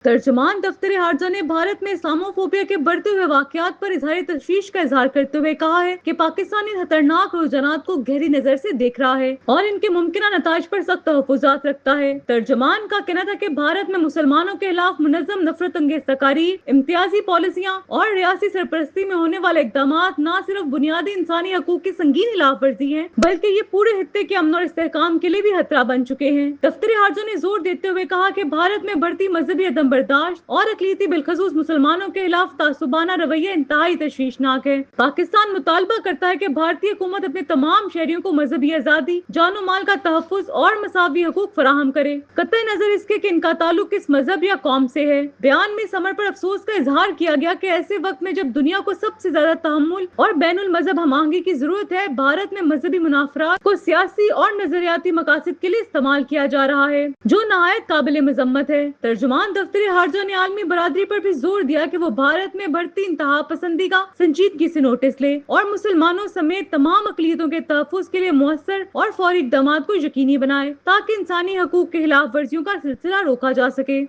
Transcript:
तर्जुमान दफ्तर हार्जा ने भारत में इस्लामोफोबिया के बढ़ते हुए वाकयात पर इजहार तशवीश का इजहार करते हुए कहा है कि पाकिस्तान इन खतरनाक रुझानात को गहरी नजर से देख रहा है और इनके मुमकिन नताज पर सख्त तहफ़्फ़ुज़ात रखता है। तर्जुमान का कहना था कि भारत में मुसलमानों के खिलाफ मुनज़्ज़म नफरत अंगेज तकारीर, इम्तियाजी पॉलिसियाँ और रियासी सरपरस्ती में होने वाले इक़दाम न सिर्फ बुनियादी इंसानी हकूक़ की संगीन खिलाफ वर्जी है बल्कि ये पूरे खित्ते के अमन और इस्तेहकाम के लिए भी खतरा बन चुके हैं। दफ्तर हार्जा ने जोर देते हुए कहा कि भारत में बढ़ती मजहबी अदम बर्दाश्त और अक़लियती बिलखसूस मुसलमानों के खिलाफ तासुबाना रवैया इंतहाई तशवीशनाक है। पाकिस्तान मुतालबा करता है कि भारतीय हुकूमत अपने तमाम शहरियों को मजहबी आज़ादी, जानो माल का तहफ़्फ़ुज़ और मसावी हकूक़ फराहम करे, कतई नजर इसके कि इनका ताल्लुक किस मजहब या कौम से है। बयान में समर पर अफसोस का इजहार किया गया कि ऐसे वक्त में जब दुनिया को सबसे ज्यादा तहम्मुल और बैनुल मजहब हमआहंगी की जरूरत है, भारत में मजहबी मुनाफरात को सियासी और नजरियाती मकासद के लिए इस्तेमाल किया जा रहा है, जो नहायत काबिल मजम्मत है। तर्जुमान दफ्तर हार्जा ने आलमी बरादरी पर भी जोर दिया कि वो भारत में बढ़ती इंतहा पसंदी का संजीदगी से नोटिस ले और मुसलमानों समेत तमाम अक़लियतों के तहफ़्फ़ुज़ के लिए मुअस्सर और फौरी इक़दामात को यकीनी बनाए ताकि इंसानी हकूक़ के खिलाफ वर्जियों का सिलसिला रोका जा सके।